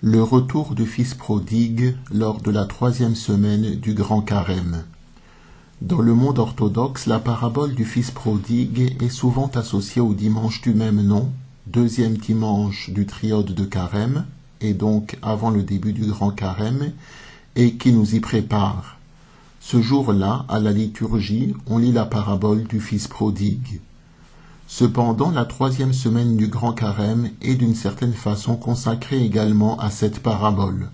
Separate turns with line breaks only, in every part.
Le retour du fils prodigue lors de la 3e semaine du Grand Carême. Dans le monde orthodoxe, la parabole du fils prodigue est souvent associée au dimanche du même nom, 2e dimanche du triode de Carême, et donc avant le début du Grand Carême, et qui nous y prépare. Ce jour-là, à la liturgie, on lit la parabole du fils prodigue. Cependant, la 3e semaine du Grand Carême est d'une certaine façon consacrée également à cette parabole.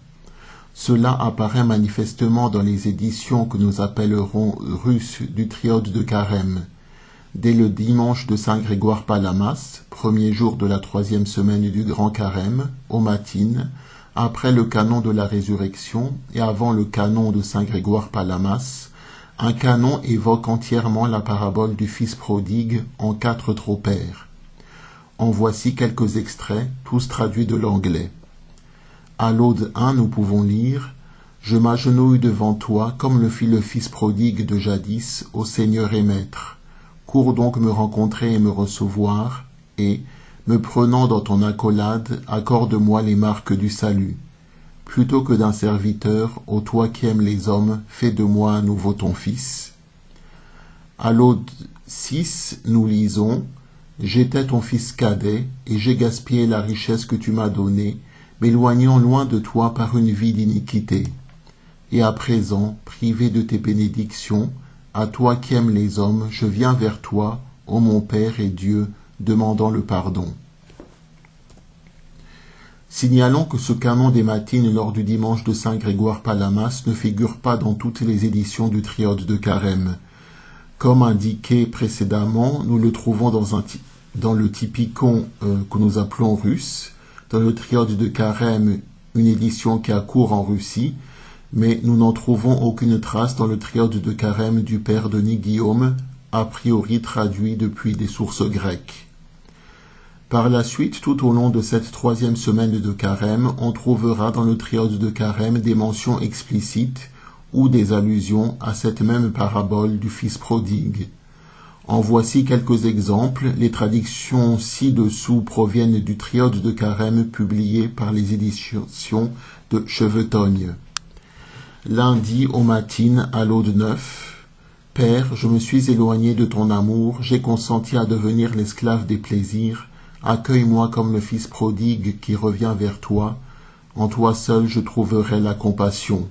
Cela apparaît manifestement dans les éditions que nous appellerons russes du triode de Carême. Dès le dimanche de Saint Grégoire Palamas, premier jour de la 3e semaine du Grand Carême, au matin, après le canon de la résurrection et avant le canon de Saint Grégoire Palamas, un canon évoque entièrement la parabole du fils prodigue en 4 tropères. En voici quelques extraits, tous traduits de l'anglais. À l'Aude 1, nous pouvons lire « Je m'agenouille devant toi, comme le fit le fils prodigue de jadis, ô Seigneur et Maître. Cours donc me rencontrer et me recevoir, et, me prenant dans ton accolade, accorde-moi les marques du salut. Plutôt que d'un serviteur, ô toi qui aimes les hommes, fais de moi à nouveau ton fils. » À l'Aude 6, nous lisons « J'étais ton fils cadet, et j'ai gaspillé la richesse que tu m'as donnée, m'éloignant loin de toi par une vie d'iniquité. Et à présent, privé de tes bénédictions, à toi qui aimes les hommes, je viens vers toi, ô mon Père et Dieu, demandant le pardon. » Signalons que ce canon des matines lors du dimanche de Saint Grégoire Palamas ne figure pas dans toutes les éditions du triode de Carême. Comme indiqué précédemment, nous le trouvons dans le typikon que nous appelons russe, dans le triode de Carême, une édition qui a cours en Russie, mais nous n'en trouvons aucune trace dans le triode de Carême du père Denis Guillaume, a priori traduit depuis des sources grecques. Par la suite, tout au long de cette 3e semaine de Carême, on trouvera dans le triode de Carême des mentions explicites ou des allusions à cette même parabole du fils prodigue. En voici quelques exemples. Les traductions ci-dessous proviennent du triode de Carême publié par les éditions de Chevetogne. Lundi au matin à l'Aude 9. Père, je me suis éloigné de ton amour, j'ai consenti à devenir l'esclave des plaisirs. Accueille-moi comme le fils prodigue qui revient vers toi. En toi seul je trouverai la compassion.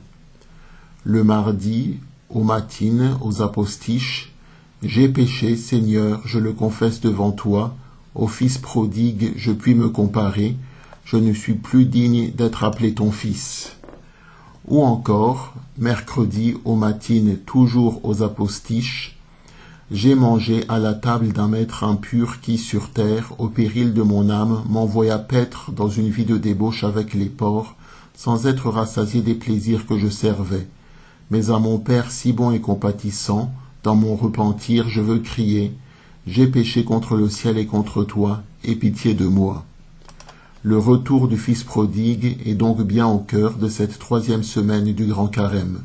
Le mardi, au matin, aux apostiches, j'ai péché, Seigneur, je le confesse devant toi. Au fils prodigue, je puis me comparer. Je ne suis plus digne d'être appelé ton fils. Ou encore, mercredi, au matin, toujours aux apostiches, j'ai mangé à la table d'un maître impur qui, sur terre, au péril de mon âme, m'envoya paître dans une vie de débauche avec les porcs, sans être rassasié des plaisirs que je servais. Mais à mon Père si bon et compatissant, dans mon repentir, je veux crier « J'ai péché contre le ciel et contre toi, aie pitié de moi. » Le retour du fils prodigue est donc bien au cœur de cette 3e semaine du Grand Carême.